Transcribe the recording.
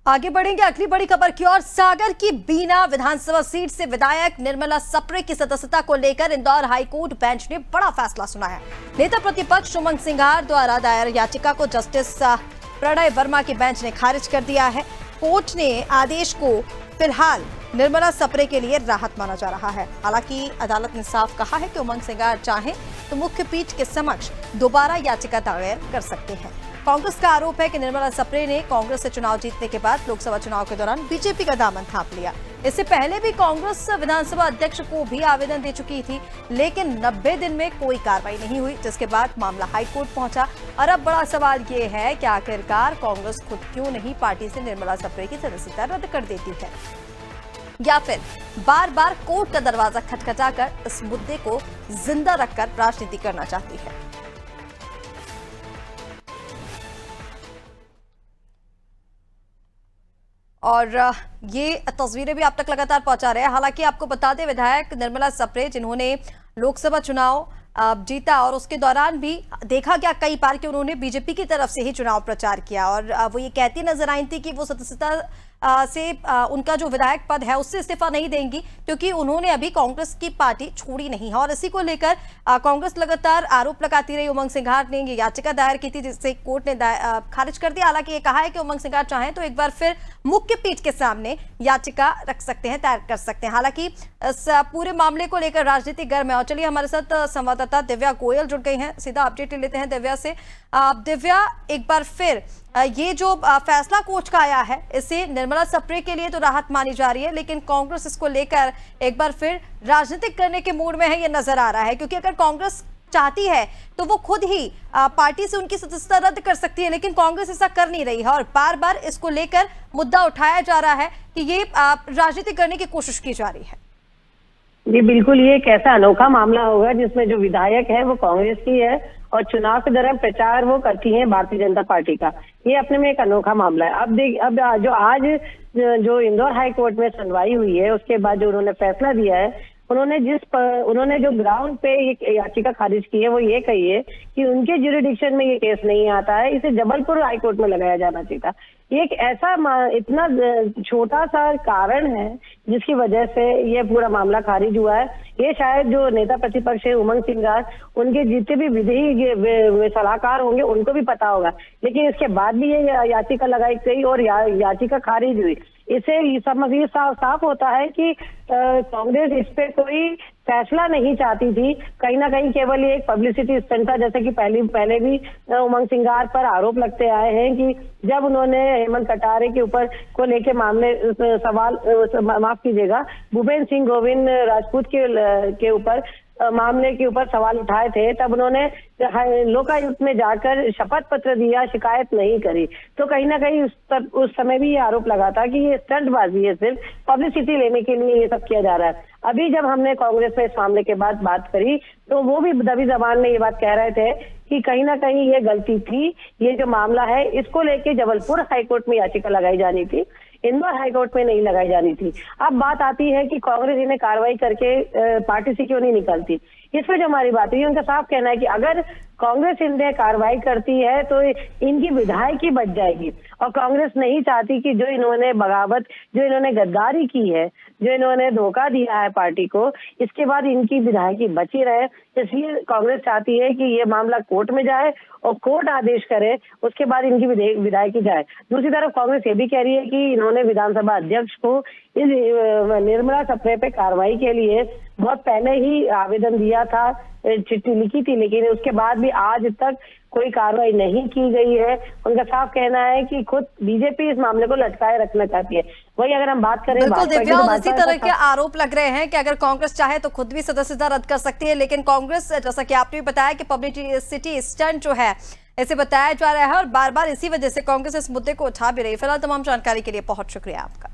आगे बढ़ेंगे अगली बड़ी खबर की ओर। सागर की बीना विधानसभा सीट से विधायक निर्मला सप्रे की सदस्यता को लेकर इंदौर हाईकोर्ट बेंच ने बड़ा फैसला सुनाया। नेता प्रतिपक्ष उमंग सिंघार द्वारा दायर याचिका को जस्टिस प्रणय वर्मा की बेंच ने खारिज कर दिया है। कोर्ट ने आदेश को फिलहाल निर्मला सप्रे के लिए राहत माना जा रहा है। हालांकि अदालत ने साफ कहा है कि उमंग सिंघार चाहें तो मुख्य पीठ के समक्ष दोबारा याचिका दायर कर सकते हैं। कांग्रेस का आरोप है कि निर्मला सप्रे ने कांग्रेस से चुनाव जीतने के बाद लोकसभा चुनाव के दौरान बीजेपी का दामन थाम लिया। इससे पहले भी कांग्रेस विधानसभा अध्यक्ष को भी आवेदन दे चुकी थी, लेकिन 90 दिन में कोई कार्रवाई नहीं हुई, जिसके बाद मामला हाईकोर्ट पहुंचा। और अब बड़ा सवाल ये है कि आखिरकार कांग्रेस खुद क्यों नहीं पार्टी से निर्मला सप्रे की सदस्यता रद्द कर देती है, या फिर बार बार कोर्ट का दरवाजा खटखटाकर इस मुद्दे को जिंदा रखकर राजनीति करना चाहती है। और ये तस्वीरें भी आप तक लगातार पहुंचा रहे हैं। हालांकि आपको बता दें, विधायक निर्मला सप्रे जिन्होंने लोकसभा चुनाव जीता और उसके दौरान भी देखा गया कई बार कि उन्होंने बीजेपी की तरफ से ही चुनाव प्रचार किया और वो ये कहती नजर आई थी कि वो सदस्यता से उनका जो विधायक पद है उससे इस्तीफा नहीं देंगी, क्योंकि उन्होंने अभी कांग्रेस की पार्टी छोड़ी नहीं है। और इसी को लेकर कांग्रेस लगातार आरोप लगाती रही। उमंग सिंघार ने ये याचिका दायर की थी, जिसे कोर्ट ने खारिज कर दिया। हालांकि ये कहा है कि उमंग सिंघार चाहें तो एक बार फिर मुख्य पीठ के सामने याचिका रख सकते हैं, दायर कर सकते हैं। हालांकि इस पूरे मामले को लेकर राजनीति गर्म है। और चलिए, हमारे साथ संवाददाता दिव्या गोयल जुड़ गई हैं, सीधा अपडेट लेते हैं दिव्या से। दिव्या, एक बार फिर ये जो फैसला कोर्ट का आया है, इससे निर्मला सप्रे के लिए तो राहत मानी जा रही है, लेकिन कांग्रेस इसको लेकर एक बार फिर राजनीतिक करने के मूड में है, ये नजर आ रहा है। क्योंकि अगर कांग्रेस चाहती है तो वो खुद ही पार्टी से उनकी सदस्यता रद्द कर सकती है, लेकिन कांग्रेस ऐसा कर नहीं रही है और बार बार इसको लेकर मुद्दा उठाया जा रहा है कि ये राजनीति करने की कोशिश की जा रही है। जी बिल्कुल, ये एक ऐसा अनोखा मामला होगा जिसमें जो विधायक है वो कांग्रेस की है और चुनाव के दौरान प्रचार वो करती हैं भारतीय जनता पार्टी का। ये अपने में एक अनोखा मामला है। अब जो आज जो इंदौर हाई कोर्ट में सुनवाई हुई है, उसके बाद जो उन्होंने फैसला दिया है, उन्होंने जो ग्राउंड पे ये याचिका खारिज की है वो ये कही है कि उनके ज्यूरिडिक्शन में ये केस नहीं आता है, इसे जबलपुर हाई कोर्ट में लगाया जाना चाहिए था। ये एक ऐसा इतना छोटा सा कारण है जिसकी वजह से ये पूरा मामला खारिज हुआ है। ये शायद जो नेता प्रतिपक्ष है उमंग सिंघार, उनके जितने भी विधि सलाहकार होंगे उनको भी पता होगा, लेकिन इसके बाद भी ये याचिका लगाई गई और याचिका खारिज हुई। इससे ये साफ होता है कि कांग्रेस इस पे कोई फैसला नहीं चाहती थी। कहीं ना कहीं केवल ये एक पब्लिसिटी स्टंट था, जैसे कि पहले भी उमंग सिंघार पर आरोप लगते आए हैं कि जब उन्होंने हेमंत कटारे के ऊपर को लेके मामले माफ कीजिएगा, भूपेंद्र सिंह गोविंद राजपूत के ऊपर मामले के ऊपर सवाल उठाए थे, तब उन्होंने लोकायुक्त में जाकर शपथ पत्र दिया, शिकायत नहीं करी। तो कहीं ना कहीं उस समय भी ये आरोप लगा था कि ये स्टंटबाजी है, सिर्फ पब्लिसिटी लेने के लिए ये सब किया जा रहा है। अभी जब हमने कांग्रेस में इस मामले के बाद बात करी तो वो भी दबी जबान में ये बात कह रहे थे कि कहीं ना कहीं ये गलती थी। ये जो मामला है इसको लेके जबलपुर हाईकोर्ट में याचिका लगाई जानी थी, इंदौर हाईकोर्ट में नहीं लगाई जानी थी। अब बात आती है कि कांग्रेस इन्हें कार्रवाई करके पार्टी से क्यों नहीं निकलती। इसमें जो हमारी बात है, उनका साफ कहना है कि अगर कांग्रेस इनमें कार्रवाई करती है तो इनकी विधायकी बच जाएगी और कांग्रेस नहीं चाहती कि जो इन्होंने बगावत, जो इन्होंने गद्दारी की है, जो इन्होंने धोखा दिया है पार्टी को, इसके बाद इनकी विधायकी बची रहे। इसलिए कांग्रेस चाहती है कि ये मामला कोर्ट में जाए और कोर्ट आदेश करे, उसके बाद इनकी विधायकी जाए। दूसरी तरफ कांग्रेस ये भी कह रही है कि इन्होंने विधानसभा अध्यक्ष को इस निर्मला सप्रे पे कार्रवाई के लिए बहुत पहले ही आवेदन दिया था, चिट्ठी लिखी थी, लेकिन उसके बाद भी आज तक कोई कार्रवाई नहीं की गई है। उनका साफ कहना है कि खुद बीजेपी इस मामले को लटकाए रखना चाहती है। वही अगर हम बात करें, बिल्कुल दिव्या, इसी तरह के आरोप लग रहे हैं कि अगर कांग्रेस चाहे तो खुद भी सदस्यता रद्द कर सकती है, लेकिन कांग्रेस, जैसा कि आपने भी बताया कि पब्लिसिटी स्टंट जो है इसे बताया जा रहा है और बार बार इसी वजह से कांग्रेस इस मुद्दे को उठा भी रही है। फिलहाल तमाम जानकारी के लिए बहुत शुक्रिया आपका।